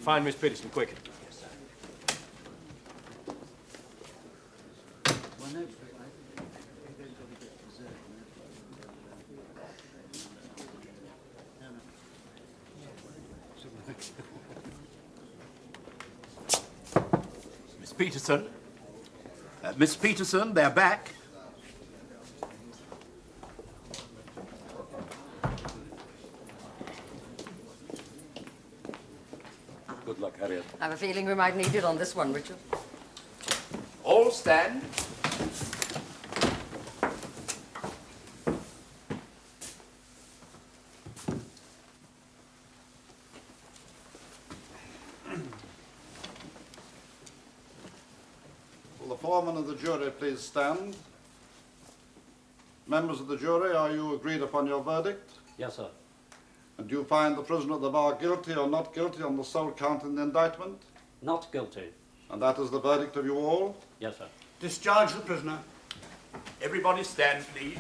Find Miss Peterson, quick. Yes, sir. Miss Peterson. Miss Peterson, they're back. Good luck, Harriet. I have a feeling we might need it on this one, Richard. All stand. Will the foreman of the jury please stand? Members of the jury, are you agreed upon your verdict? Yes, sir. And do you find the prisoner at the bar guilty or not guilty on the sole count in the indictment? Not guilty. And that is the verdict of you all? Yes, sir. Discharge the prisoner. Everybody stand, please.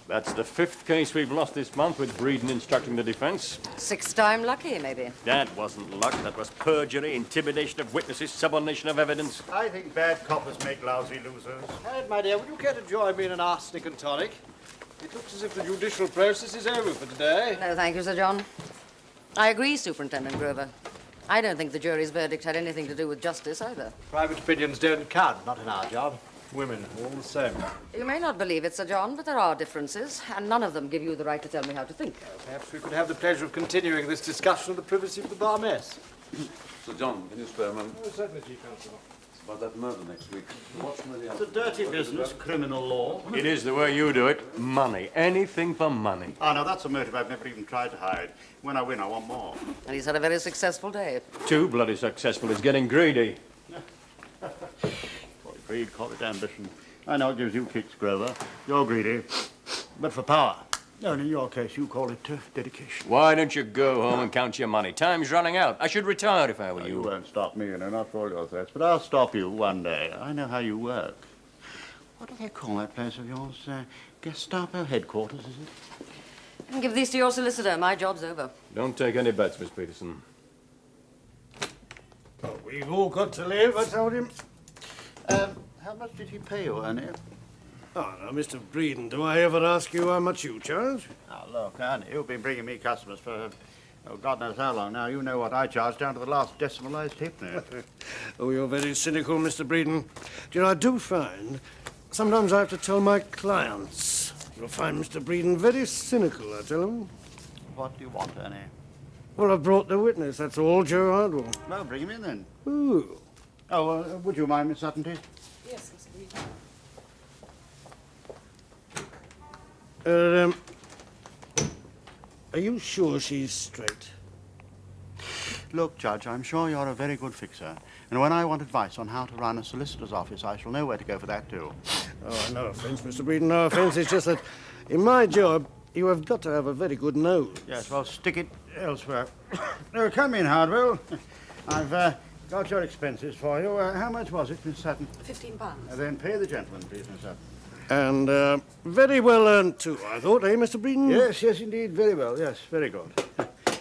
That's the 5th case we've lost this month with Breeden instructing the defense. 6th time lucky, maybe. That wasn't luck. That was perjury, intimidation of witnesses, subornation of evidence. I think bad coppers make lousy losers. Ed, my dear, would you care to join me in an arsenic and tonic? It looks as if the judicial process is over for today. No, thank you, Sir John. I agree, Superintendent Grover. I don't think the jury's verdict had anything to do with justice either. Private opinions don't count, not in our job. Women, all the same. You may not believe it, Sir John, but there are differences, and none of them give you the right to tell me how to think. Perhaps we could have the pleasure of continuing this discussion in the privacy of the bar mess. Sir John, can you spare a moment? Oh, certainly, Chief Constable. It's about that murder next week. What's the It's a dirty business, criminal law. It is the way you do it. Money. Anything for money. Oh, no, that's a motive I've never even tried to hide. When I win, I want more. And he's had a very successful day. Too bloody successful. He's getting greedy. Call it greed, call it ambition. I know it gives you kicks, Grover. You're greedy, but for power. No, in your case, you call it dedication. Why don't you go home and count your money? Time's running out. I should retire if I were You you. won't stop me, not for all your threats, but I'll stop you one day. I know how you work. What do they call that place of yours? Gestapo headquarters, is it? And give these to your solicitor. My job's over. Don't take any bets, Miss Peterson. Oh, we've all got to live, I told him. How much did he pay you, Ernie? Oh, now, Mr. Breeden, do I ever ask you how much you charge? Now, look, Ernie, you've been bringing me customers for, God knows how long now. You know what I charge down to the last decimalised halfpenny. Oh, you're very cynical, Mr. Breeden. Do you know, I do find sometimes I have to tell my clients. You'll find Mr. Breeden very cynical, I tell him. What do you want, Ernie? Well, I've brought the witness, that's all, Joe Hardwell. Well, bring him in then. Ooh. Oh, would you mind, Miss Sutton, please? Yes, Mr. Breeden. Are you sure she's straight? Look, Judge, I'm sure you're a very good fixer. And when I want advice on how to run a solicitor's office, I shall know where to go for that, too. Oh, no offence, Mr. Breeden, no offence. It's just that in my job, you have got to have a very good nose. Yes, well, stick it elsewhere. No, come in, Hardwell. I've got your expenses for you. How much was it, Miss Sutton? £15. Then pay the gentleman, please, Miss Sutton. And very well earned, too, I thought, eh, Mr. Breeden? Yes, yes, indeed. Very well. Yes, very good.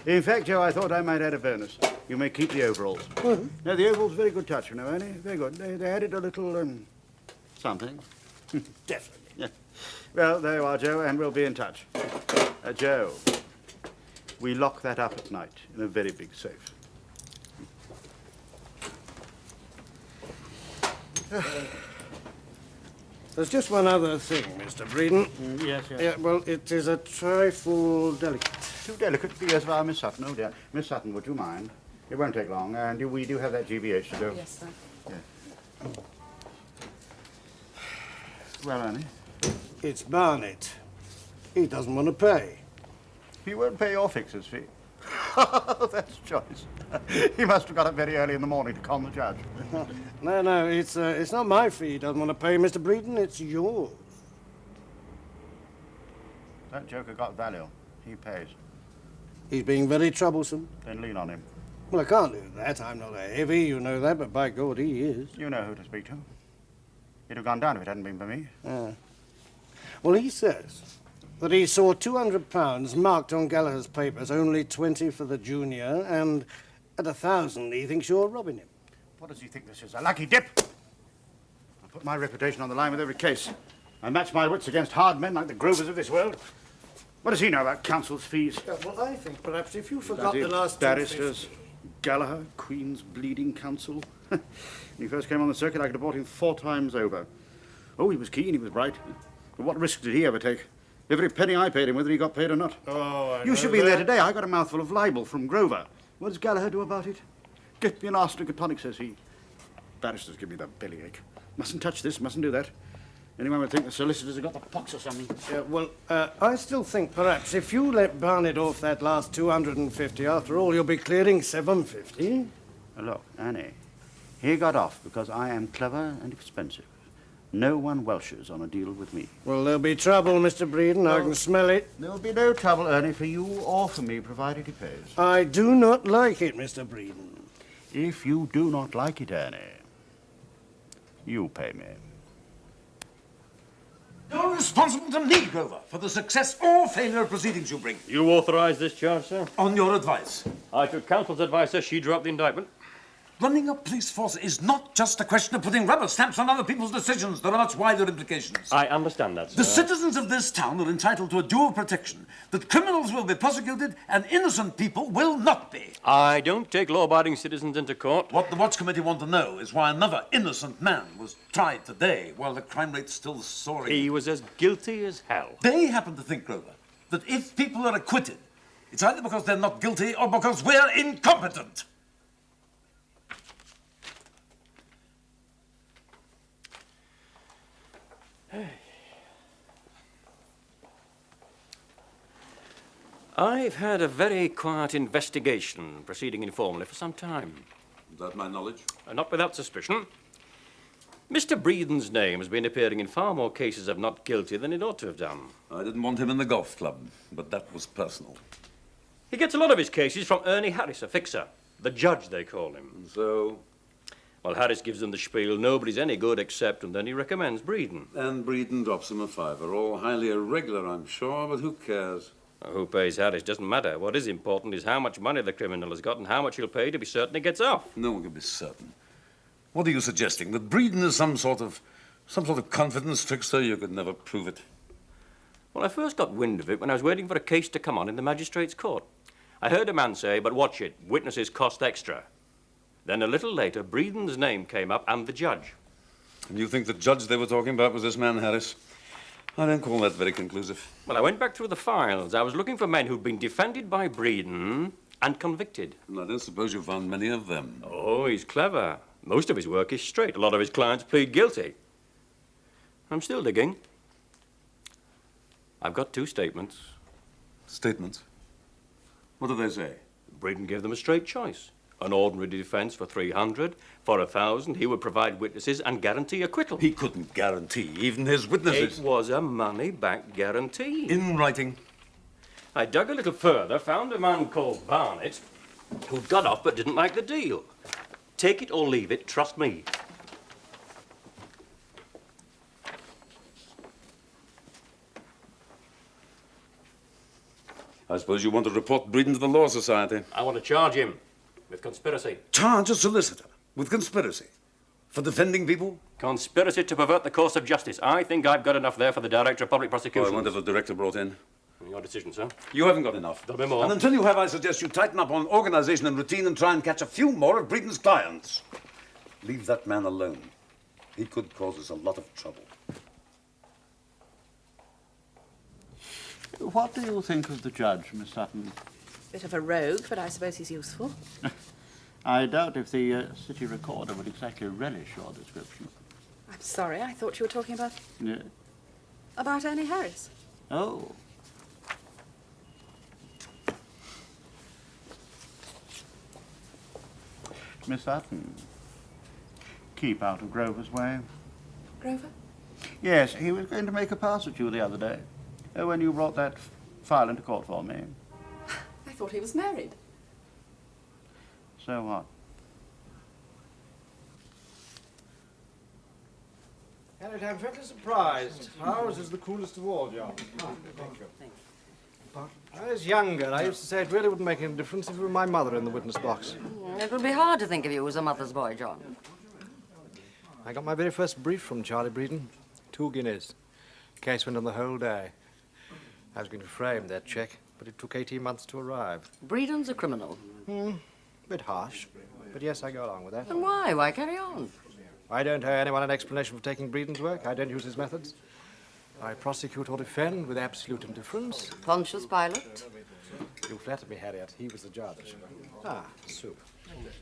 In fact, Joe, I thought I might add a bonus. You may keep the overalls. Well, No, the overalls, very good touch, you know, Ernie. Very good. They added a little, something. definitely. Yeah. Well, there you are, Joe, and we'll be in touch. Joe, we lock that up at night in a very big safe. There's just one other thing, Mr. Breeden. Yes, yes. Yeah, well, it is a trifle delicate. Too delicate for the ears of our Miss Sutton. Oh, dear. Miss Sutton, would you mind? It won't take long, and we do have that GBH to do. Yes, sir. Yeah. Well, Ernie? It's Barnett. He doesn't want to pay. He won't pay your fixer's fee. That's choice. He must have got up very early in the morning to con the judge. No, it's not my fee he doesn't want to pay, Mr. Breeden. It's yours. That joker got value. He pays. He's being very troublesome. Then lean on him. Well, I can't do that. I'm not a heavy, you know that, but by God, he is. You know who to speak to. He'd have gone down if it hadn't been for me. Well, he says that he saw £200 marked on Gallagher's papers, only 20 for the junior, and at 1,000 he thinks you're robbing him. What does he think this is, a lucky dip? I put my reputation on the line with every case. I match my wits against hard men like the Grovers of this world. What does he know about counsel's fees? Well, I think perhaps if you forgot Bloody the last barristers, Gallagher, Queen's bleeding counsel. When he first came on the circuit, I could have bought him 4 times over. Oh, he was keen, he was bright. But what risk did he ever take? Every penny I paid him, whether he got paid or not. Oh, You should be there today. I got a mouthful of libel from Grover. What does Gallagher do about it? Get me an arsenic and tonic, says he. Barristers give me the bellyache. Mustn't touch this, mustn't do that. Anyone would think the solicitors have got the pox or something. I still think perhaps if you let Barnett off that last 250, after all, you'll be clearing 750. Look, Annie, he got off because I am clever and expensive. No one welshes on a deal with me. Well, there'll be trouble, Mr. Breeden. I can smell it. There'll be no trouble, Ernie, for you or for me, provided he pays. I do not like it, Mr. Breeden. If you do not like it, Ernie, you pay me. You're responsible to me, Grover, for the success or failure of proceedings you bring. You authorise this charge, sir? On your advice. I took counsel's advice, sir. She dropped the indictment. Running a police force is not just a question of putting rubber stamps on other people's decisions. There are much wider implications. I understand that, sir. The citizens of this town are entitled to a due protection, that criminals will be prosecuted and innocent people will not be. I don't take law-abiding citizens into court. What the Watch Committee want to know is why another innocent man was tried today while the crime rate's still soaring. He was as guilty as hell. They happen to think, Grover, that if people are acquitted, it's either because they're not guilty or because we're incompetent. I've had a very quiet investigation proceeding informally for some time. Is that my knowledge? Not without suspicion. Mr. Breeden's name has been appearing in far more cases of not guilty than it ought to have done. I didn't want him in the golf club, but that was personal. He gets a lot of his cases from Ernie Harris, a fixer. The judge, they call him. So, Well, Harris gives them the spiel, nobody's any good except, and then he recommends Breeden. and Breeden drops him a fiver. All highly irregular, I'm sure, but who cares? Who pays Harris doesn't matter. What is important is how much money the criminal has got and how much he'll pay to be certain he gets off. No one can be certain. What are you suggesting? That Breeden is some sort of confidence trickster? You could never prove it. Well, I first got wind of it when I was waiting for a case to come on in the magistrate's court. I heard a man say, but watch it, witnesses cost extra. Then a little later, Breeden's name came up and the judge. And you think the judge they were talking about was this man, Harris? I don't call that very conclusive. Well, I went back through the files. I was looking for men who'd been defended by Breeden and convicted. And I don't suppose you found many of them. Oh, he's clever. Most of his work is straight. A lot of his clients plead guilty. I'm still digging. I've got 2 statements. Statements? What do they say? Breeden gave them a straight choice. An ordinary defense for 300. For 1,000, he would provide witnesses and guarantee acquittal. He couldn't guarantee even his witnesses. It was a money-back guarantee. In writing. I dug a little further, found a man called Barnett who'd got off but didn't like the deal. Take it or leave it, trust me. I suppose you want to report Breeden to the Law Society. I want to charge him with conspiracy. Charge a solicitor with conspiracy for defending people? Conspiracy to pervert the course of justice. I think I've got enough there for the Director of Public Oh, I Prosecutions. wonder if the director brought in. Your decision, sir. You haven't got enough. There'll be more. And until you have, I suggest you tighten up on organization and routine and try and catch a few more of Breeden's clients. Leave that man alone. He could cause us a lot of trouble. What do you think of the judge, Miss Sutton? Bit of a rogue, but I suppose he's useful. I doubt if the city recorder would exactly relish your description. I'm sorry, I thought you were talking about Yeah. Ernie Harris. Oh. Miss Sutton, keep out of Grover's way. Grover? Yes, he was going to make a pass at you the other day, when you brought that file into court for me. I thought he was married. So what? Harriet, I'm frankly surprised. Ours is the coolest of all, John. Thank you. When I was younger, I used to say it really wouldn't make any difference if it were my mother in the witness box. It would be hard to think of you as a mother's boy, John. I got my very first brief from Charlie Breeden. 2 guineas. Case went on the whole day. I was going to frame that cheque, but it took 18 months to arrive. Breeden's a criminal. Bit harsh, but yes, I go along with that. Then why? Why carry on? I don't owe anyone an explanation for taking Breeden's work. I don't use his methods. I prosecute or defend with absolute indifference. Pontius Pilate? You flatter me, Harriet. He was the judge. Ah, soup.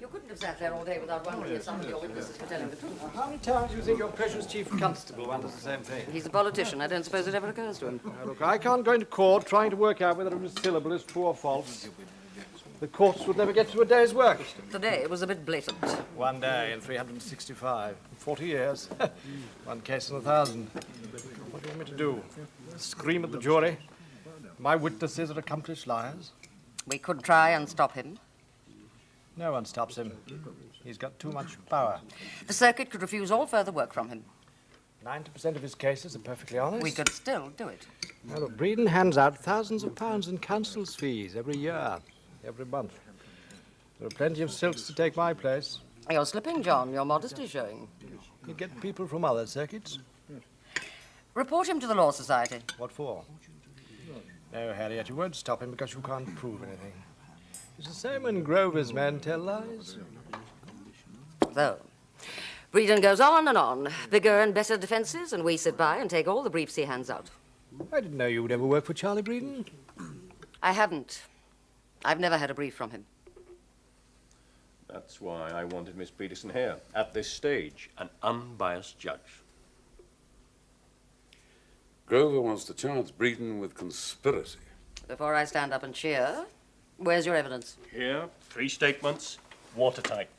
You couldn't have sat there all day without wondering if some of your witnesses were telling the truth. How many times do you think your precious chief constable wonders the same thing? He's a politician. I don't suppose it ever occurs to him. Now, look, I can't go into court trying to work out whether a syllable is true or false. The courts would never get through a day's work. Today it was a bit blatant. 1 day in 365. 40 years. 1 case in 1,000. What do you want me to do? Scream at the jury? My witnesses are accomplished liars? We could try and stop him. No one stops him. He's got too much power. The circuit could refuse all further work from him. 90% of his cases are perfectly honest. We could still do it. Now, look, Breeden hands out thousands of pounds in counsel's fees every year, every month. There are plenty of silks to take my place. You're slipping, John. Your modesty's showing. You get people from other circuits. Report him to the Law Society. What for? No, Harriet, you won't stop him because you can't prove anything. It's the same when Grover's men tell lies. So, Breeden goes on and on. Bigger and better defences, and we sit by and take all the briefs he hands out. I didn't know you'd ever work for Charlie Breeden. I haven't. I've never had a brief from him. That's why I wanted Miss Peterson here, at this stage, an unbiased judge. Grover wants to charge Breeden with conspiracy. Before I stand up and cheer, where's your evidence? Here, 3 statements, watertight.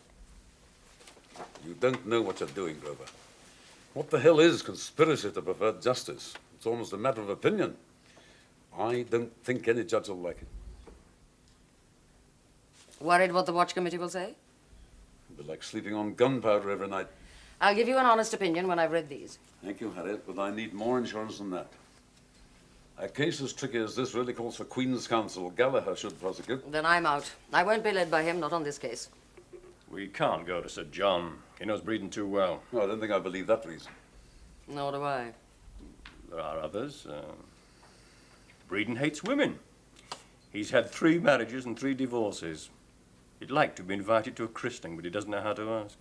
You don't know what you're doing, Grover. What the hell is conspiracy to pervert justice? It's almost a matter of opinion. I don't think any judge will like it. Worried what the Watch Committee will say? It'd be like sleeping on gunpowder every night. I'll give you an honest opinion when I've read these. Thank you, Harriet, but I need more insurance than that. A case as tricky as this really calls for Queen's Counsel. Gallagher should prosecute. Then I'm out. I won't be led by him, not on this case. We can't go to Sir John. He knows Breeden too well. No, I don't think I believe that reason. Nor do I. There are others. Breeden hates women. He's had 3 marriages and 3 divorces. He'd like to be invited to a christening, but he doesn't know how to ask.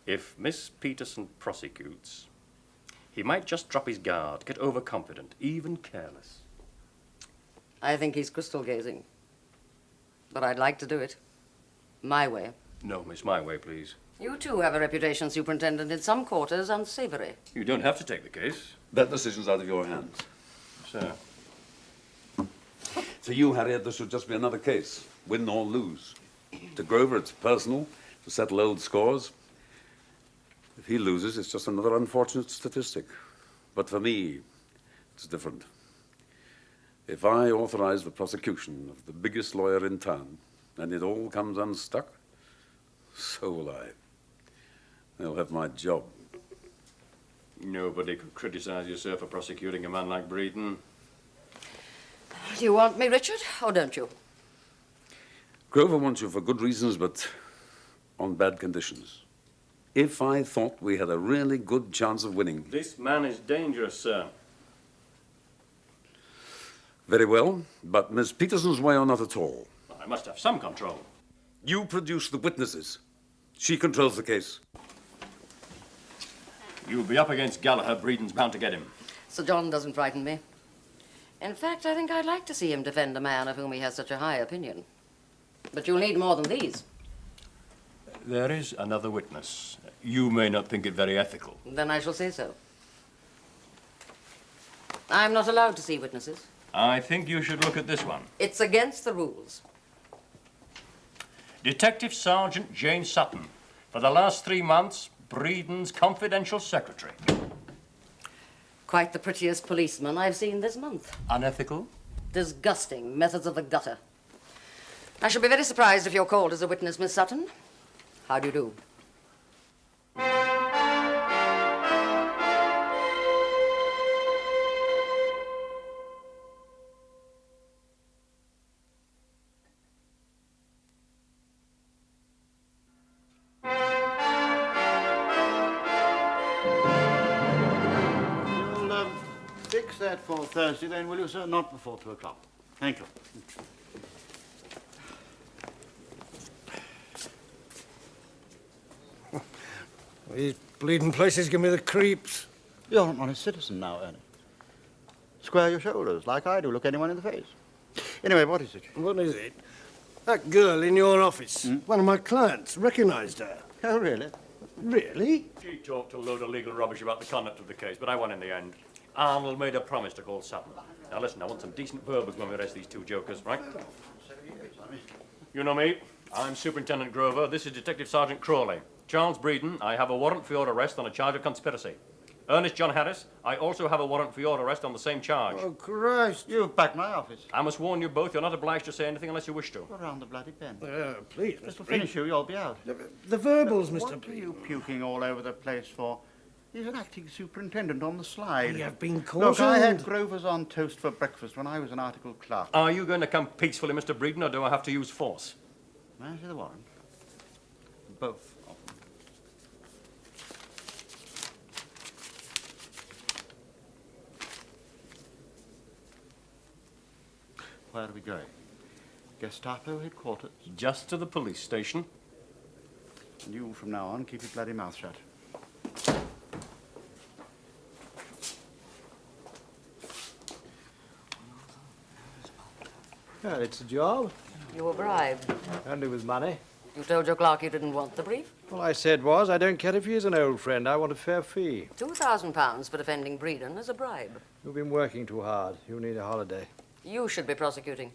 If Miss Peterson prosecutes, he might just drop his guard, get overconfident, even careless. I think he's crystal gazing. But I'd like to do it. My way. No, miss, my way, please. You too have a reputation, Superintendent, in some quarters unsavory. You don't have to take the case. That decision's out of your hands. Sir. To you, Harriet, this should just be another case. Win or lose. To Grover, it's personal, to settle old scores. If he loses, it's just another unfortunate statistic. But for me, it's different. If I authorize the prosecution of the biggest lawyer in town, and it all comes unstuck, so will I. They'll have my job. Nobody could criticize you, sir, for prosecuting a man like Breeden. Do you want me, Richard, or don't you? Grover wants you for good reasons, but on bad conditions. If I thought we had a really good chance of winning... This man is dangerous, sir. Very well, but Miss Peterson's way or not at all. I must have some control. You produce the witnesses. She controls the case. You'll be up against Gallagher. Breeden's bound to get him. Sir John doesn't frighten me. In fact, I think I'd like to see him defend a man of whom he has such a high opinion. But you'll need more than these. There is another witness. You may not think it very ethical. Then I shall say so. I'm not allowed to see witnesses. I think you should look at this one. It's against the rules. Detective Sergeant Jane Sutton. For the last 3 months, Breeden's confidential secretary. Quite the prettiest policeman I've seen this month. Unethical? Disgusting methods of the gutter. I shall be very surprised if you're called as a witness, Miss Sutton. How do you do? that for Thursday then, will you, sir? Not before 2 o'clock. Thank you. These bleeding places give me the creeps. You're an honest citizen now, Ernie. Square your shoulders, like I do. Look anyone in the face. Anyway, what is it? What is it? That girl in your office, one of my clients, recognised her. Oh, really? Really? She talked a load of legal rubbish about the conduct of the case, but I won in the end. Arnold made a promise to call Sutton. Now listen, I want some decent verbals when we arrest these two jokers, right? You know me. I'm Superintendent Grover. This is Detective Sergeant Crawley. Charles Breeden, I have a warrant for your arrest on a charge of conspiracy. Ernest John Harris, I also have a warrant for your arrest on the same charge. Oh, Christ. You've backed my office. I must warn you both, you're not obliged to say anything unless you wish to. Go round the bloody pen. Please, Just to Mr. finish you, you'll be out. The verbals, Mr. What are Breeden. you puking all over the place for? He's an acting superintendent on the slide. We have been Look, cautioned. I had Grover's on toast for breakfast when I was an article clerk. Are you going to come peacefully, Mr. Breeden, or do I have to use force? May I see the warrant? Both of them. Where are we going? Gestapo headquarters. Just to the police station. And you, from now on, keep your bloody mouth shut. Well, it's a job. You were bribed. Only with money. You told your clerk you didn't want the brief. All I said was, I don't care if he is an old friend. I want a fair fee. £2,000 for defending Breeden is a bribe. You've been working too hard. You need a holiday. You should be prosecuting.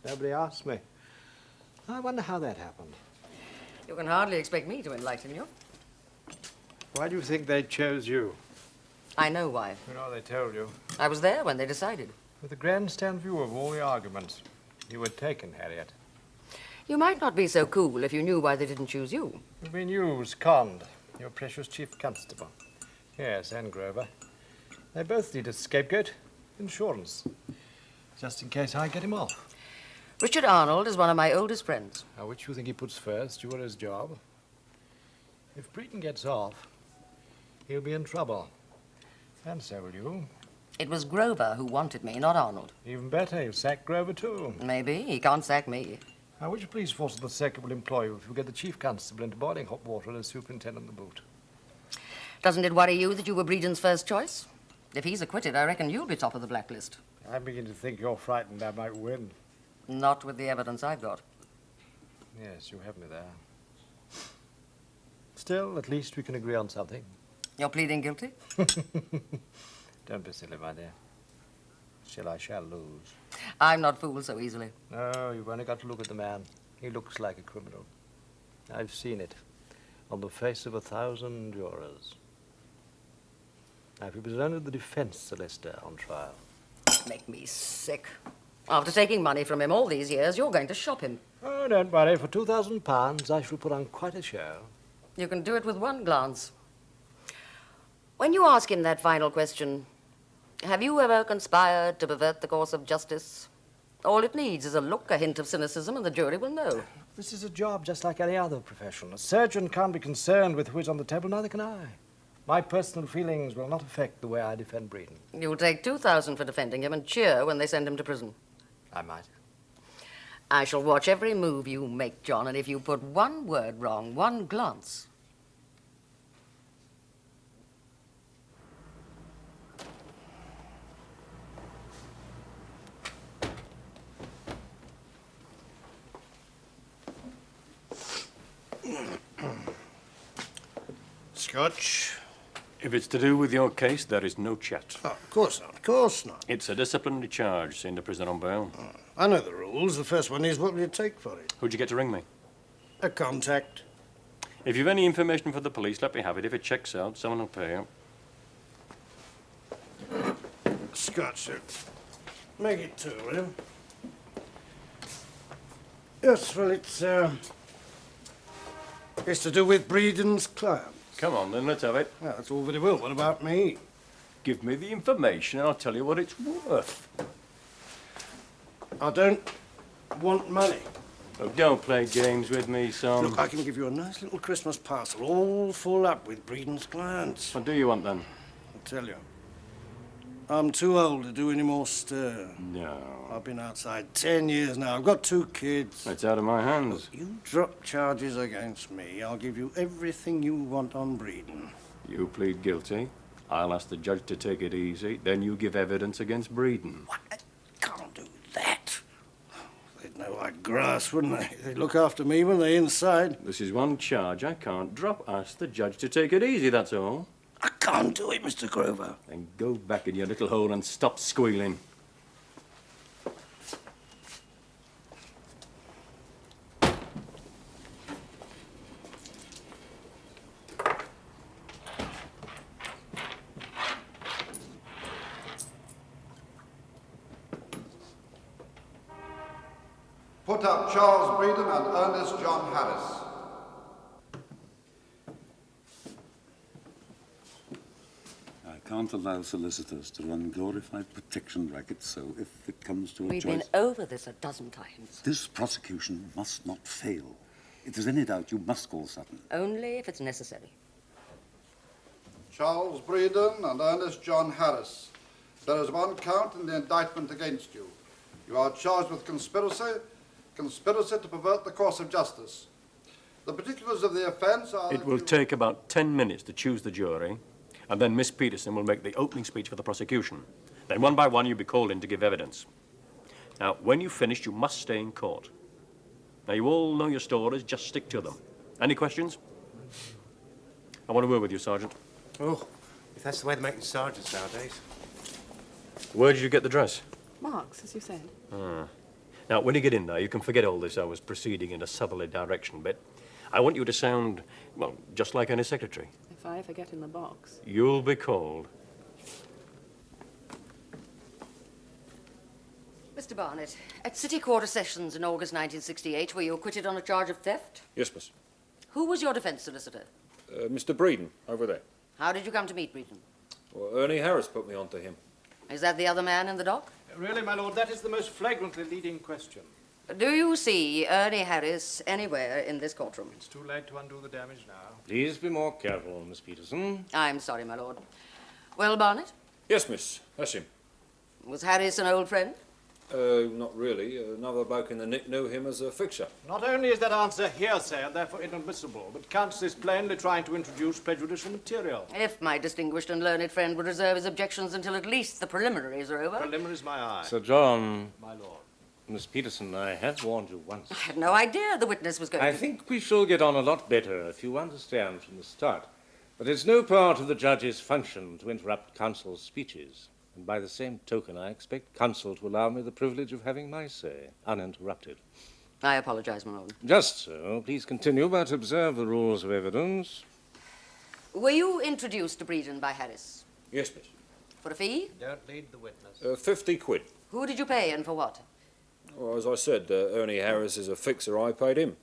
Nobody asked me. I wonder how that happened. You can hardly expect me to enlighten you. Why do you think they chose you? I know why. You know, they told you. I was there when they decided. With a grandstand view of all the arguments. You were taken, Harriet. You might not be so cool if you knew why they didn't choose you. You've been used, conned. Your precious chief constable. Yes, and Grover. They both need a scapegoat. Insurance. Just in case I get him off. Richard Arnold is one of my oldest friends. Now, which you think he puts first, you or his job? If Breeden gets off, he'll be in trouble. And so will you. It was Grover who wanted me, not Arnold. Even better, you sack Grover too. Maybe. He can't sack me. Now, which police force of the circuit will employ you if you get the chief constable into boiling hot water and a superintendent the boot? Doesn't it worry you that you were Breeden's first choice? If he's acquitted, I reckon you'll be top of the blacklist. I begin to think you're frightened I might win. Not with the evidence I've got. Yes, you have me there. Still, at least we can agree on something. You're pleading guilty? Don't be silly, my dear. Still, I shall lose. I'm not fooled so easily. No, you've only got to look at the man. He looks like a criminal. I've seen it on the face of 1,000 jurors. Now, if he was only the defense, Celeste, on trial. Make me sick. After taking money from him all these years, you're going to shop him. Oh, don't worry. For £2,000, I shall put on quite a show. You can do it with one glance. When you ask him that final question, have you ever conspired to pervert the course of justice? All it needs is a look, a hint of cynicism, and the jury will know. This is a job just like any other profession. A surgeon can't be concerned with who is on the table, neither can I. My personal feelings will not affect the way I defend Breeden. You'll take $2,000 for defending him and cheer when they send him to prison. I might. I shall watch every move you make, John, and if you put one word wrong, one glance... Scotch? If it's to do with your case, there is no chat. Oh, of course not, of course not. It's a disciplinary charge, sent to prison on bail. I know the rules. The first one is what will you take for it? Who'd you get to ring me? A contact. If you've any information for the police, let me have it. If it checks out, someone will pay you. Scotch, sir. Make it two, will you? Yes, well, it's to do with Breeden's client. Come on, then, let's have it. Well, that's all very well. What about me? Give me the information and I'll tell you what it's worth. I don't want money. Oh, don't play games with me, son. Look, I can give you a nice little Christmas parcel, all full up with Breeden's clients. What do you want, then? I'll tell you. I'm too old to do any more stir. No. I've been outside 10 years now. I've got 2 kids. It's out of my hands. You drop charges against me, I'll give you everything you want on Breeden. You plead guilty. I'll ask the judge to take it easy. Then you give evidence against Breeden. What? I can't do that. They'd know I'd grass, wouldn't they? They'd look after me when they're inside. This is one charge I can't drop. Ask the judge to take it easy, that's all. I can't do it, Mr. Grover. Then go back in your little hole and stop squealing. Put up Charles Breeden and Ernest John Harris. I can't allow solicitors to run glorified protection rackets, so if it comes to a We've choice... been over this a dozen times. This prosecution must not fail. If there's any doubt, you must call Sutton. Only if it's necessary. Charles Breeden and Ernest John Harris. There is 1 count in the indictment against you. You are charged with conspiracy to pervert the course of justice. The particulars of the offence are... It will take about 10 minutes to choose the jury, and then Miss Peterson will make the opening speech for the prosecution. Then one by one you'll be called in to give evidence. Now, when you've finished, you must stay in court. Now, you all know your stories, just stick to them. Any questions? I want a word with you, Sergeant. Oh, if that's the way they make the sergeants nowadays. Where did you get the dress? Mark's, as you said. Now, when you get in there, you can forget all this I was proceeding in a southerly direction bit. I want you to sound, well, just like any secretary. If I ever get in the box. You'll be called. Mr. Barnett, at City Quarter Sessions in August 1968, were you acquitted on a charge of theft? Yes, miss. Who was your defense solicitor? Mr. Breeden, over there. How did you come to meet Breeden? Well, Ernie Harris put me on to him. Is that the other man in the dock? Really, my lord, that is the most flagrantly leading question. Do you see Ernie Harris anywhere in this courtroom? It's too late to undo the damage now. Please be more careful, Miss Peterson. I'm sorry, my lord. Well, Barnett, Yes, miss. That's him. was Harris an old friend? Not really. Another bloke in the nick knew him as a fixer. Not only is that answer hearsay and therefore inadmissible, but counsel is plainly trying to introduce prejudicial material. If my distinguished and learned friend would reserve his objections until at least the preliminaries are over. Preliminaries, my eye. Sir John. My lord. Miss Peterson, I have warned you once. I had no idea the witness was going I to... think we shall get on a lot better if you understand from the start that it's no part of the judge's function to interrupt counsel's speeches. And by the same token, I expect counsel to allow me the privilege of having my say, uninterrupted. I apologize, my lord. Just so. Please continue, but observe the rules of evidence. Were you introduced to Breeden by Harris? Yes, miss. For a fee? Don't lead the witness. 50 quid. Who did you pay and for what? Well, as I said, Ernie Harris is a fixer. I paid him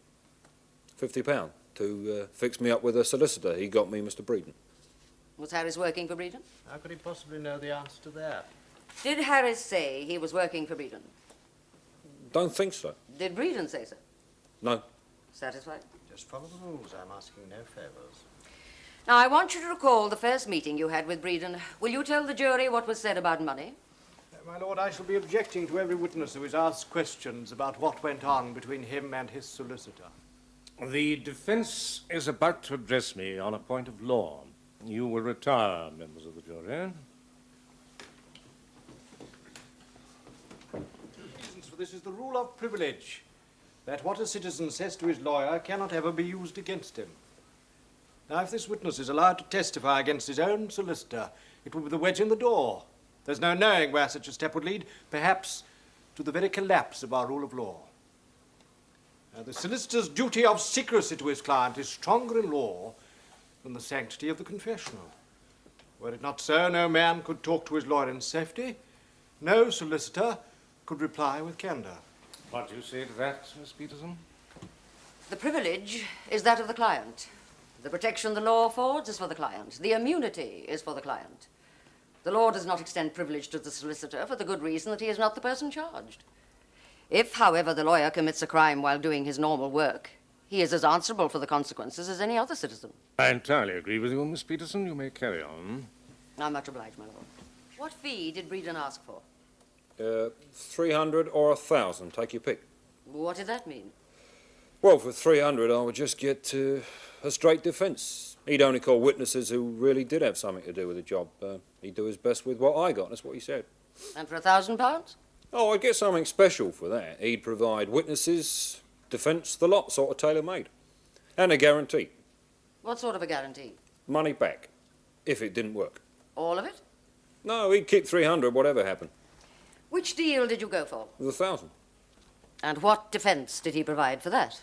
£50 to fix me up with a solicitor. He got me Mr. Breeden. Was Harris working for Breeden? How could he possibly know the answer to that? Did Harris say he was working for Breeden? Don't think so. Did Breeden say so? No. Satisfied? Just follow the rules. I'm asking no favours. Now, I want you to recall the first meeting you had with Breeden. Will you tell the jury what was said about money? My lord, I shall be objecting to every witness who is asked questions about what went on between him and his solicitor. The defense is about to address me on a point of law. You will retire, members of the jury. For this is the rule of privilege, that what a citizen says to his lawyer cannot ever be used against him. Now, if this witness is allowed to testify against his own solicitor, it will be the wedge in the door. There's no knowing where such a step would lead, perhaps to the very collapse of our rule of law. Now, the solicitor's duty of secrecy to his client is stronger in law than the sanctity of the confessional. Were it not so, no man could talk to his lawyer in safety. No solicitor could reply with candour. What do you say to that, Miss Peterson? The privilege is that of the client. The protection the law affords is for the client. The immunity is for the client. The law does not extend privilege to the solicitor for the good reason that he is not the person charged. If, however, the lawyer commits a crime while doing his normal work, he is as answerable for the consequences as any other citizen. I entirely agree with you, Miss Peterson. You may carry on. I'm much obliged, my lord. What fee did Breeden ask for? 300 or 1,000, take your pick. What did that mean? Well, for 300, I would just get a straight defence. He'd only call witnesses who really did have something to do with the job. He'd do his best with what I got, that's what he said. And for £1,000? Oh, I'd get something special for that. He'd provide witnesses, defence, the lot, sort of tailor-made. And a guarantee. What sort of a guarantee? Money back, if it didn't work. All of it? No, he'd keep 300, whatever happened. Which deal did you go for? The 1,000. And what defence did he provide for that?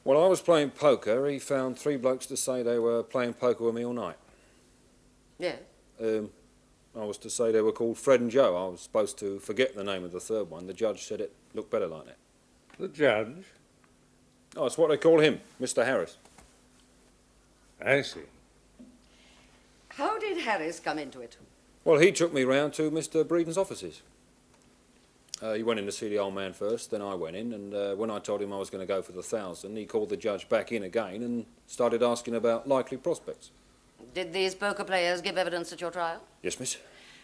While I was playing poker, he found 3 blokes to say they were playing poker with me all night. Yes. I was to say they were called Fred and Joe. I was supposed to forget the name of the third one. The judge said it looked better like that. The judge? Oh, it's what they call him, Mr. Harris. I see. How did Harris come into it? Well, he took me round to Mr. Breeden's offices. He went in to see the old man first, then I went in, and when I told him I was going to go for the 1,000, he called the judge back in again and started asking about likely prospects. Did these poker players give evidence at your trial? Yes, miss.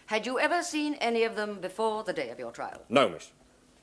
Had you ever seen any of them before the day of your trial? No, miss.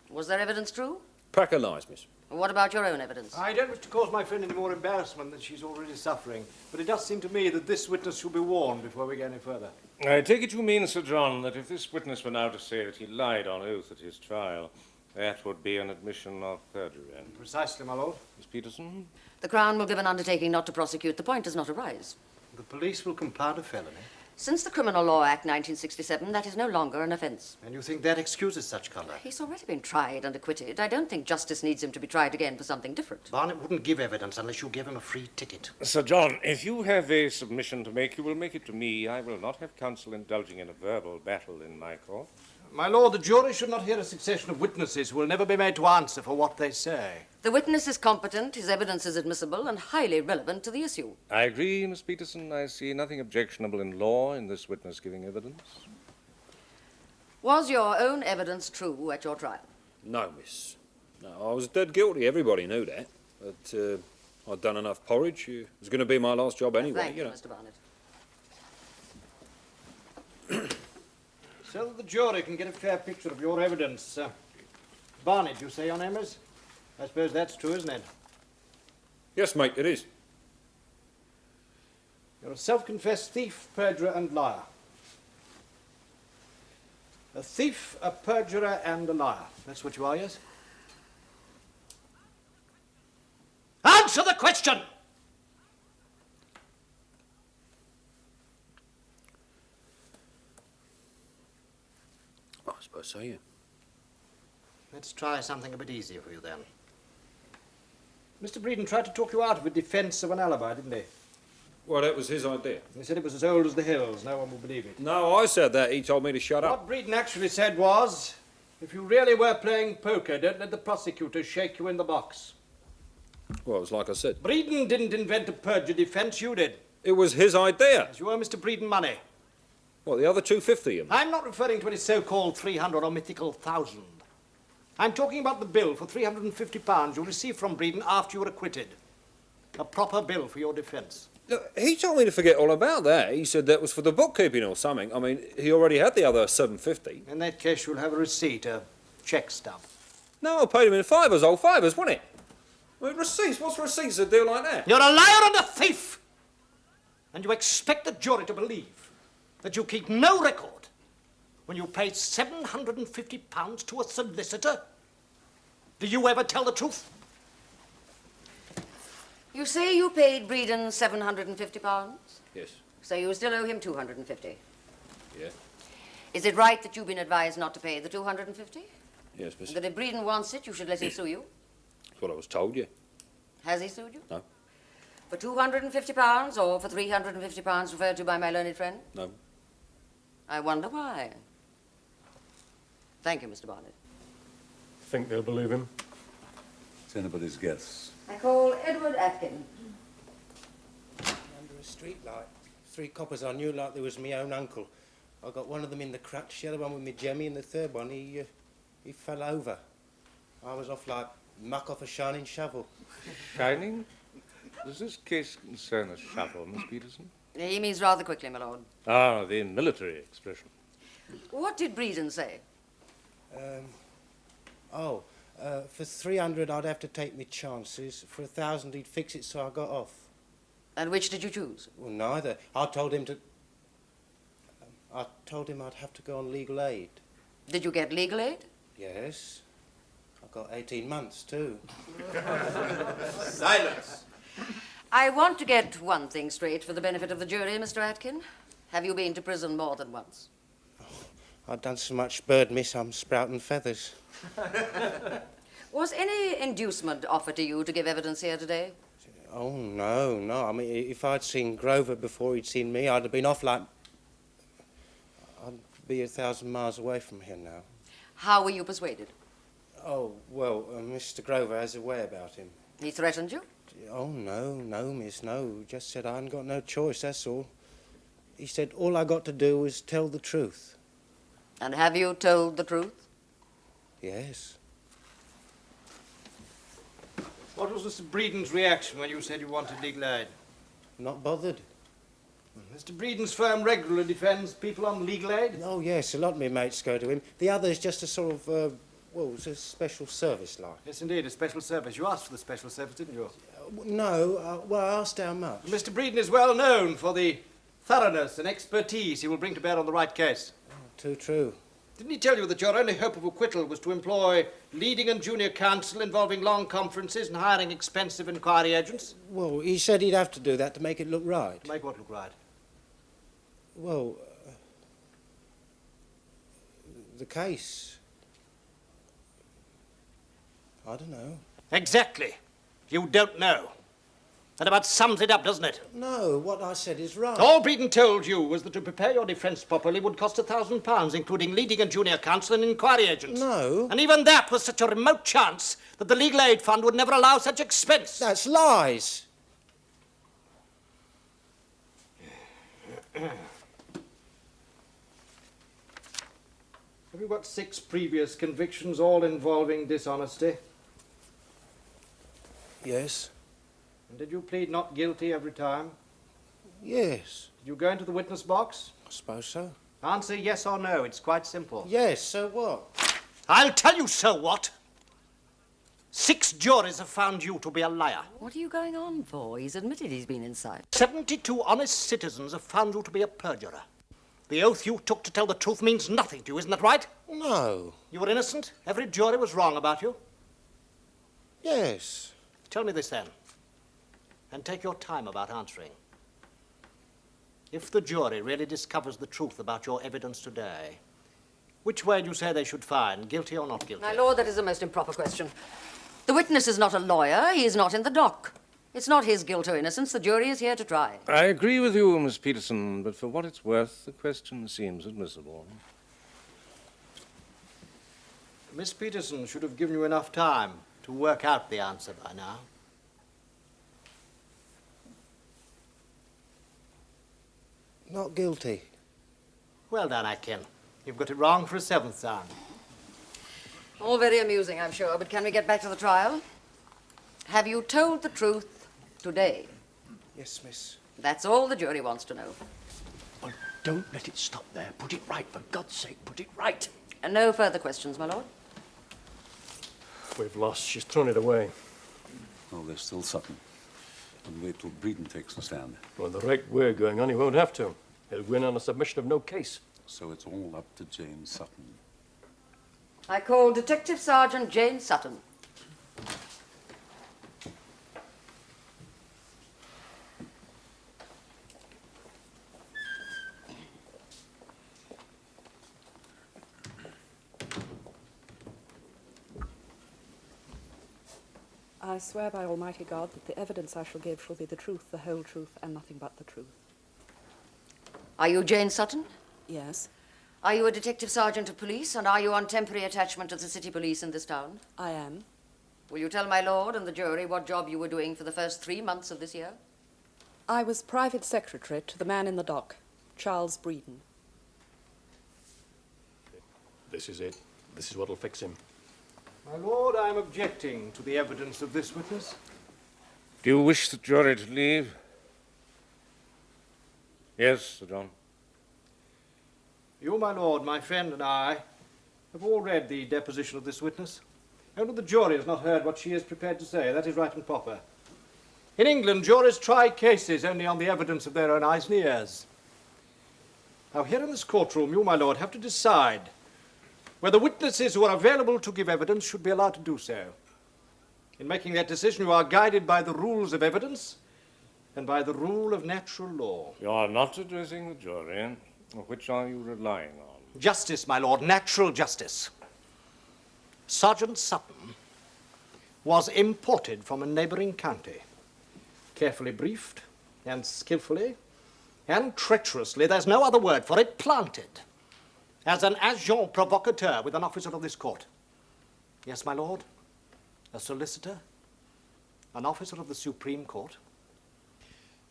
Was their evidence true? Pack of lies, miss. What about your own evidence? I don't wish to cause my friend any more embarrassment than she's already suffering, but it does seem to me that this witness should be warned before we go any further. I take it you mean, Sir John, that if this witness were now to say that he lied on oath at his trial, that would be an admission of perjury. Precisely, my lord. Miss Peterson? The Crown will give an undertaking not to prosecute. The point does not arise. The police will compound a felony. Since the Criminal Law Act 1967, that is no longer an offence. And you think that excuses such conduct? He's already been tried and acquitted. I don't think justice needs him to be tried again for something different. Barnett wouldn't give evidence unless you gave him a free ticket. Sir John, if you have a submission to make, you will make it to me. I will not have counsel indulging in a verbal battle in my court. My lord, the jury should not hear a succession of witnesses who will never be made to answer for what they say. The witness is competent, his evidence is admissible, and highly relevant to the issue. I agree, Miss Peterson. I see nothing objectionable in law in this witness giving evidence. Was your own evidence true at your trial? No, miss. No, I was dead guilty. Everybody knew that. But I'd done enough porridge. It was going to be my last job anyway. Thank you, know. Mr. Barnett. So that the jury can get a fair picture of your evidence. Barnett, you say your name is? I suppose that's true, isn't it? Yes, mate, it is. You're a self-confessed thief, perjurer, and liar. A thief, a perjurer, and a liar. That's what you are, yes? Answer the question! I suppose so, yeah. Let's try something a bit easier for you then. Mr. Breeden tried to talk you out of a defence of an alibi, didn't he? Well, that was his idea. He said it was as old as the hills. No one will believe it. No, I said that. He told me to shut up. What Breeden actually said was, if you really were playing poker, don't let the prosecutor shake you in the box. Well, it was like I said. Breeden didn't invent a perjury defence, you did. It was his idea. As you owe Mr. Breeden money. What, the other 250? I'm not referring to any so-called 300 or mythical 1,000. I'm talking about the bill for £350 you received from Breeden after you were acquitted. A proper bill for your defence. Look, he told me to forget all about that. He said that was for the bookkeeping or something. I mean, he already had the other 750. In that case, you'll have a receipt, a cheque stub. No, I paid him in fivers, old fivers, wasn't it? Well, receipts? What's receipts a deal like that? You're a liar and a thief! And you expect the jury to believe that you keep no record when you paid £750 to a solicitor? Do you ever tell the truth? You say you paid Breeden £750? Yes. So you still owe him £250? Yeah. Is it right that you've been advised not to pay the £250? Yes, miss. That if Breeden wants it, you should let him sue you? That's what I was told, yeah. Has he sued you? No. For £250 or for £350 referred to by my learned friend? No. I wonder why. Thank you, Mr. Barnett. Think they'll believe him? It's anybody's guess. I call Edward Atkin. Under a street light. 3 coppers I knew like they was my own uncle. I got one of them in the crutch, the other one with me jemmy, and the third one, he fell over. I was off like muck off a shining shovel. Shining? Does this case concern a shovel, Miss Peterson? He means rather quickly, my lord. Ah, the military expression. What did Breeden say? For 300 I'd have to take me chances. For 1,000 he'd fix it, so I got off. And which did you choose? Well, neither. I told him I'd have to go on legal aid. Did you get legal aid? Yes. I got 18 months, too. Silence! I want to get one thing straight for the benefit of the jury, Mr. Atkin. Have you been to prison more than once? I've done so much bird miss, I'm sprouting feathers. Was any inducement offered to you to give evidence here today? Oh, no. I mean, if I'd seen Grover before he'd seen me, I'd have been off like... I'd be 1,000 miles away from here now. How were you persuaded? Oh, well, Mr. Grover has a way about him. He threatened you? Oh, no, miss, no. Just said I hadn't got no choice, that's all. He said all I got to do was tell the truth. And have you told the truth? Yes. What was Mr. Breeden's reaction when you said you wanted legal aid? Not bothered. Mr. Breeden's firm regularly defends people on legal aid? Oh, yes, a lot of my mates go to him. The other's just a sort of, it's a special service like. Yes, indeed, a special service. You asked for the special service, didn't you? No, I asked how much. Mr. Breeden is well known for the thoroughness and expertise he will bring to bear on the right case. Oh, too true. Didn't he tell you that your only hope of acquittal was to employ leading and junior counsel involving long conferences and hiring expensive inquiry agents? Well, he said he'd have to do that to make it look right. To make what look right? Well, the case. I don't know. Exactly. You don't know. That about sums it up, doesn't it? No, what I said is right. All Breeden told you was that to prepare your defence properly would cost £1,000, including leading and junior counsel and inquiry agents. No. And even that was such a remote chance that the Legal Aid Fund would never allow such expense. That's lies. Have you got 6 previous convictions, all involving dishonesty? Yes. And did you plead not guilty every time? Yes. Did you go into the witness box? I suppose so. Answer yes or no. It's quite simple. Yes, so what? I'll tell you so what. 6 juries have found you to be a liar. What are you going on for? He's admitted he's been inside. 72 honest citizens have found you to be a perjurer. The oath you took to tell the truth means nothing to you, isn't that right? No. You were innocent? Every jury was wrong about you? Yes. Tell me this then, and take your time about answering. If the jury really discovers the truth about your evidence today, which way do you say they should find, guilty or not guilty? My lord, that is a most improper question. The witness is not a lawyer. He is not in the dock. It's not his guilt or innocence. The jury is here to try. I agree with you, Miss Peterson, but for what it's worth, the question seems admissible. Miss Peterson should have given you enough time to work out the answer by now. Not guilty. Well done, Atkin. You've got it wrong for a 7th time. All very amusing, I'm sure, but can we get back to the trial? Have you told the truth today? Yes, miss. That's all the jury wants to know. Well, don't let it stop there. Put it right, for God's sake, put it right. And no further questions, my lord? We've lost. She's thrown it away. Oh, there's still Sutton. And wait till Breeden takes the stand. Well, the rate we're going on, he won't have to. He'll win on a submission of no case. So it's all up to James Sutton. I call Detective Sergeant Jane Sutton. I swear by Almighty God that the evidence I shall give shall be the truth, the whole truth, and nothing but the truth. Are you Jane Sutton? Yes. Are you a detective sergeant of police, and are you on temporary attachment to the city police in this town? I am. Will you tell my lord and the jury what job you were doing for the first 3 months of this year? I was private secretary to the man in the dock, Charles Breeden. This is it. This is what'll fix him. My lord, I am objecting to the evidence of this witness. Do you wish the jury to leave? Yes, Sir John. You, my lord, my friend, and I have all read the deposition of this witness. Only the jury has not heard what she is prepared to say. That is right and proper. In England, juries try cases only on the evidence of their own eyes and ears. Now, here in this courtroom, you, my lord, have to decide whether witnesses who are available to give evidence should be allowed to do so. In making that decision, you are guided by the rules of evidence and by the rule of natural law. You are not addressing the jury. Which are you relying on? Justice, my lord, natural justice. Sergeant Sutton was imported from a neighboring county, carefully briefed and skillfully and treacherously, there's no other word for it, planted as an agent provocateur with an officer of this court. Yes, my lord, a solicitor, an officer of the Supreme Court.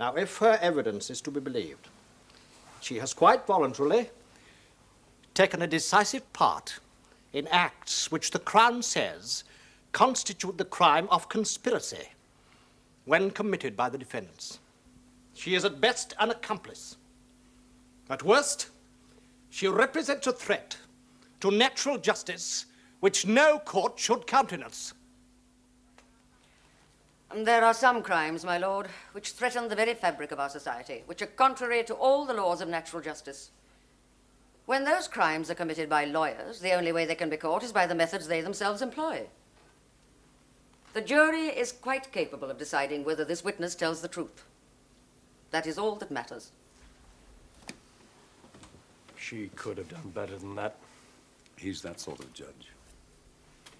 Now, if her evidence is to be believed, she has quite voluntarily taken a decisive part in acts which the Crown says constitute the crime of conspiracy when committed by the defendants. She is at best an accomplice. At worst, she represents a threat to natural justice which no court should countenance. There are some crimes, my lord, which threaten the very fabric of our society, which are contrary to all the laws of natural justice. When those crimes are committed by lawyers, the only way they can be caught is by the methods they themselves employ. The jury is quite capable of deciding whether this witness tells the truth. That is all that matters. She could have done better than that. He's that sort of judge.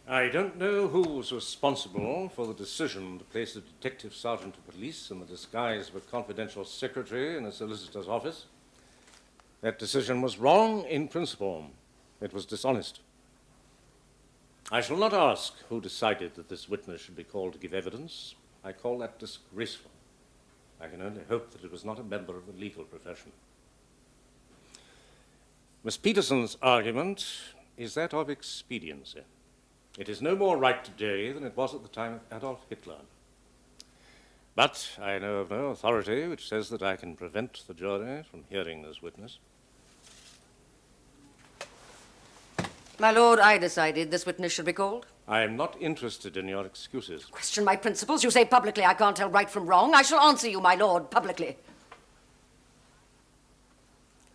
I don't know who was responsible for the decision to place a detective sergeant of police in the disguise of a confidential secretary in a solicitor's office. That decision was wrong in principle. It was dishonest. I shall not ask who decided that this witness should be called to give evidence. I call that disgraceful. I can only hope that it was not a member of the legal profession. Miss Peterson's argument is that of expediency. It is no more right today than it was at the time of Adolf Hitler. But I know of no authority which says that I can prevent the jury from hearing this witness. My lord, I decided this witness should be called. I am not interested in your excuses. Question my principles. You say publicly I can't tell right from wrong. I shall answer you, my lord, publicly.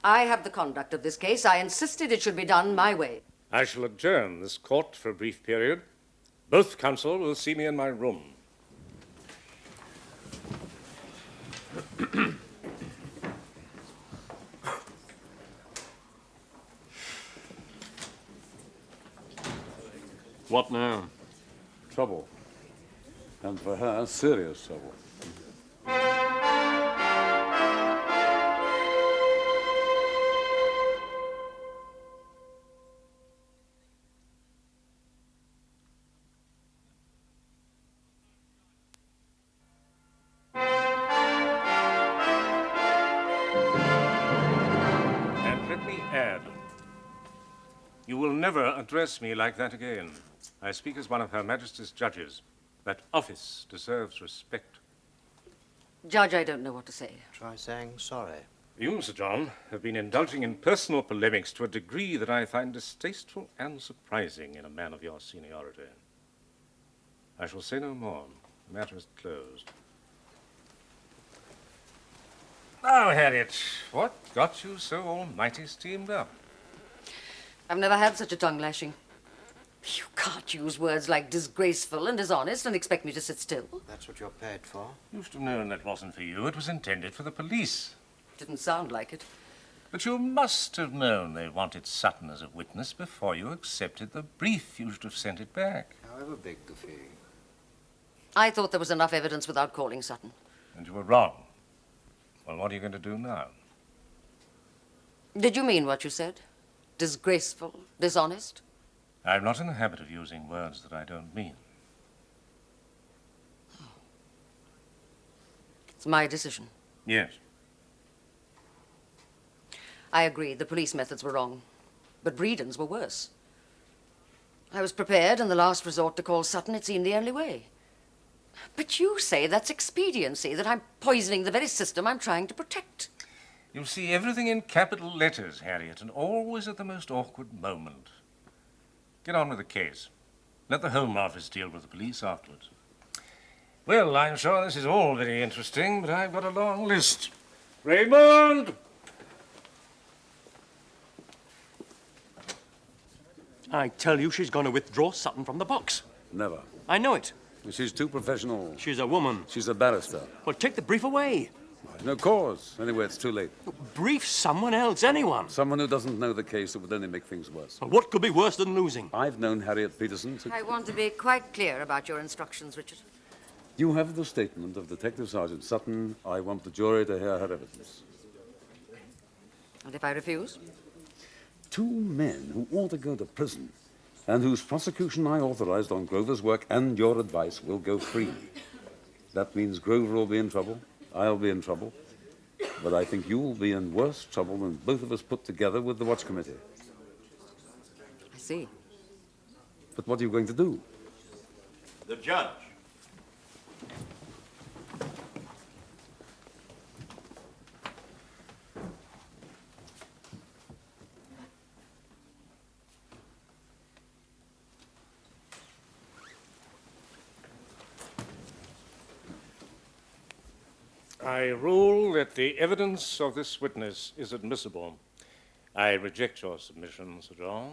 I have the conduct of this case. I insisted it should be done my way. I shall adjourn this court for a brief period. Both counsel will see me in my room. What now? Trouble. And for her, serious trouble. And let me add, you will never address me like that again. I speak as one of Her Majesty's judges. That office deserves respect. Judge, I don't know what to say. Try saying sorry. You, Sir John, have been indulging in personal polemics to a degree that I find distasteful and surprising in a man of your seniority. I shall say no more. The matter is closed. Now, Harriet, what got you so almighty steamed up? I've never had such a tongue lashing. You can't use words like disgraceful and dishonest and expect me to sit still. That's what you're paid for. You should have known that wasn't for you. It was intended for the police. Didn't sound like it. But you must have known they wanted Sutton as a witness before you accepted the brief. You should have sent it back. However big the fee. I thought there was enough evidence without calling Sutton. And you were wrong. Well, what are you going to do now? Did you mean what you said? Disgraceful, dishonest? I'm not in the habit of using words that I don't mean. It's my decision. Yes. I agree, the police methods were wrong. But Breeden's were worse. I was prepared in the last resort to call Sutton. It seemed the only way. But you say that's expediency, that I'm poisoning the very system I'm trying to protect. You'll see everything in capital letters, Harriet, and always at the most awkward moment. Get on with the case. Let the Home Office deal with the police afterwards. Well, I'm sure this is all very interesting, but I've got a long list. Raymond! I tell you, she's going to withdraw Sutton from the box. Never. I know it. She's too professional. She's a woman. She's a barrister. Well, take the brief away. No cause. Anyway, it's too late. Brief someone else, anyone. Someone who doesn't know the case, it would only make things worse. Well, what could be worse than losing? I've known Harriet Peterson. I want to be quite clear about your instructions, Richard. You have the statement of Detective Sergeant Sutton. I want the jury to hear her evidence. And if I refuse? 2 men who ought to go to prison and whose prosecution I authorized on Grover's work and your advice will go free. That means Grover will be in trouble, I'll be in trouble, but I think you'll be in worse trouble than both of us put together with the Watch Committee. I see. But what are you going to do? The judge. I rule that the evidence of this witness is admissible. I reject your submission, Sir John.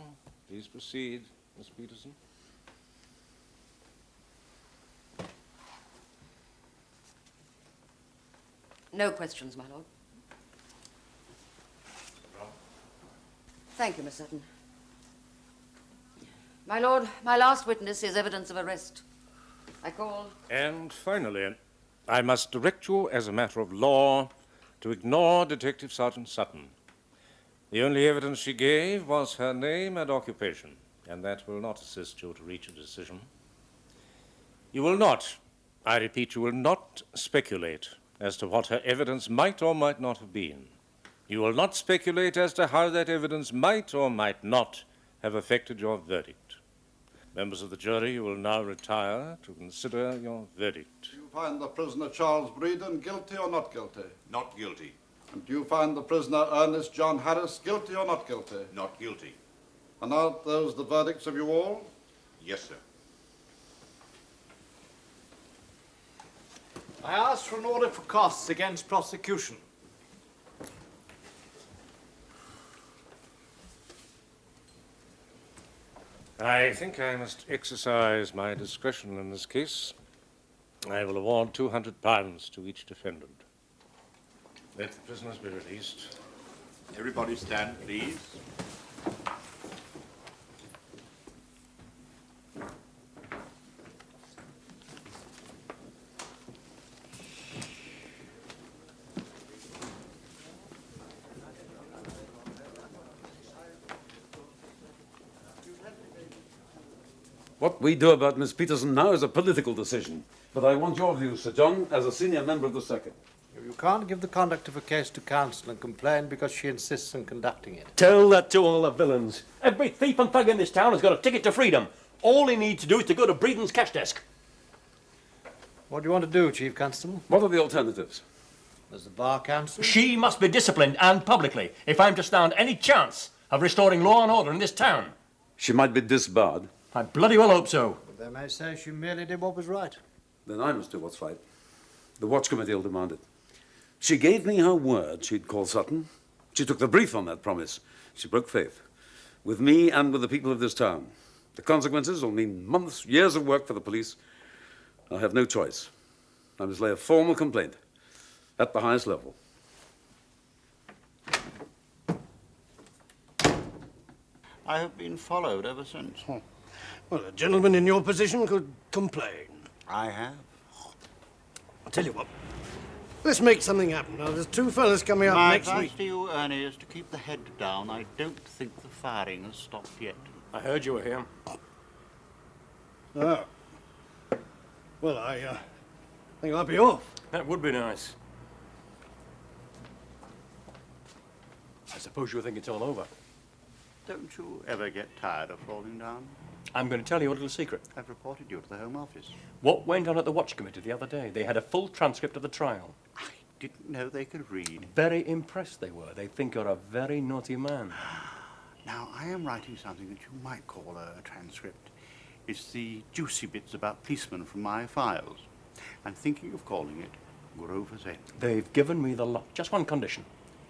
Please proceed, Miss Peterson. No questions, my lord. Thank you, Miss Sutton. My lord, my last witness is evidence of arrest. I call... And finally, I must direct you as a matter of law to ignore Detective Sergeant Sutton. The only evidence she gave was her name and occupation, and that will not assist you to reach a decision. You will not, I repeat, you will not speculate as to what her evidence might or might not have been. You will not speculate as to how that evidence might or might not have affected your verdict. Members of the jury, you will now retire to consider your verdict. Do you find the prisoner Charles Breeden guilty or not guilty? Not guilty. And do you find the prisoner Ernest John Harris guilty or not guilty? Not guilty. And are those the verdicts of you all? Yes, sir. I ask for an order for costs against prosecution. I think I must exercise my discretion in this case. I will award £200 to each defendant. Let the prisoners be released. Everybody stand, please. What we do about Miss Peterson now is a political decision. But I want your views, Sir John, as a senior member of the Circuit. You can't give the conduct of a case to counsel and complain because she insists on conducting it. Tell that to all the villains. Every thief and thug in this town has got a ticket to freedom. All he needs to do is to go to Breeden's cash desk. What do you want to do, Chief Constable? What are the alternatives? There's the bar council. She must be disciplined, and publicly, if I'm to stand any chance of restoring law and order in this town. She might be disbarred. I bloody well hope so. They may say she merely did what was right. Then I must do what's right. The Watch Committee will demand it. She gave me her word she'd call Sutton. She took the brief on that promise. She broke faith. With me and with the people of this town. The consequences will mean months, years of work for the police. I have no choice. I must lay a formal complaint at the highest level. I have been followed ever since. Well, a gentleman in your position could complain. I have. I'll tell you what. Let's make something happen. Now, there's 2 fellas coming up My next advice week. to you, Ernie, is to keep the head down. I don't think the firing has stopped yet. I heard you were here. Oh. Well, I think I'll be off. That would be nice. I suppose you think it's all over. Don't you ever get tired of falling down? I'm going to tell you a little secret. I've reported you to the Home Office. What went on at the Watch Committee the other day? They had a full transcript of the trial. I didn't know they could read. Very impressed they were. They think you're a very naughty man. Now, I am writing something that you might call a transcript. It's the juicy bits about policemen from my files. I'm thinking of calling it Grover's End. They've given me the lot. Just one condition.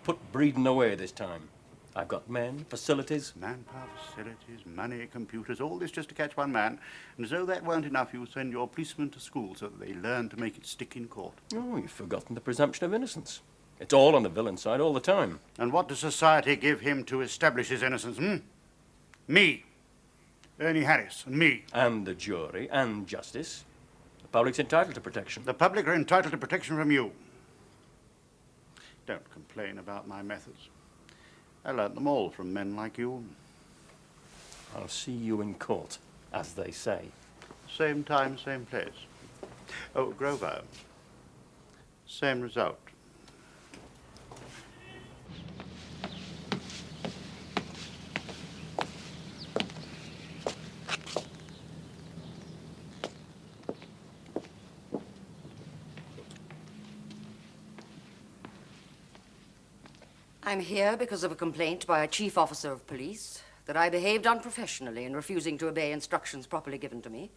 Put Breeden away this time. I've got men, facilities. Manpower, facilities, money, computers, all this just to catch one man. And as though that weren't enough, you send your policemen to school so that they learn to make it stick in court. Oh, you've forgotten the presumption of innocence. It's all on the villain side all the time. And what does society give him to establish his innocence, Me. Ernie Harris, and me. And the jury, and justice. The public's entitled to protection. The public are entitled to protection from you. Don't complain about my methods. I learnt them all from men like you. I'll see you in court, as they say. Same time, same place. Oh, Grover. Same result. I'm here because of a complaint by a chief officer of police that I behaved unprofessionally in refusing to obey instructions properly given to me,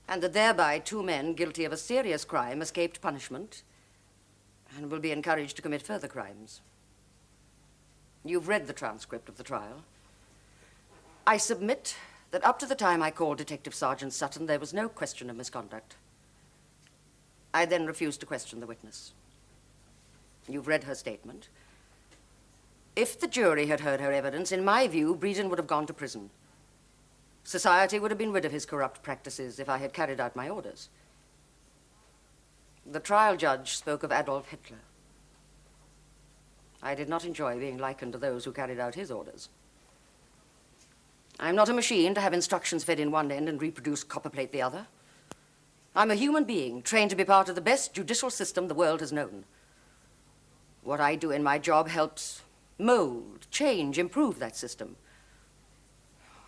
and that thereby 2 men guilty of a serious crime escaped punishment and will be encouraged to commit further crimes. You've read the transcript of the trial. I submit that up to the time I called Detective Sergeant Sutton, there was no question of misconduct. I then refused to question the witness. You've read her statement. If the jury had heard her evidence, in my view, Breeden would have gone to prison. Society would have been rid of his corrupt practices if I had carried out my orders. The trial judge spoke of Adolf Hitler. I did not enjoy being likened to those who carried out his orders. I'm not a machine to have instructions fed in one end and reproduced copperplate the other. I'm a human being trained to be part of the best judicial system the world has known. What I do in my job helps mold, change, improve that system.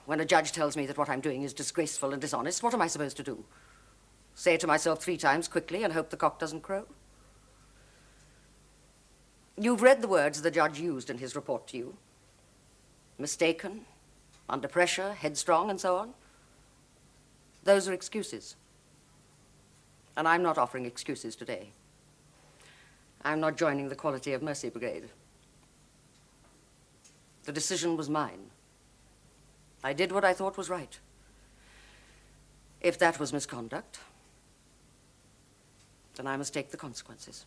When a judge tells me that what I'm doing is disgraceful and dishonest, what am I supposed to do? Say it to myself 3 times quickly and hope the cock doesn't crow? You've read the words the judge used in his report to you. Mistaken, under pressure, headstrong, and so on. Those are excuses. And I'm not offering excuses today. I'm not joining the Quality of Mercy Brigade. The decision was mine. I did what I thought was right. If that was misconduct, then I must take the consequences.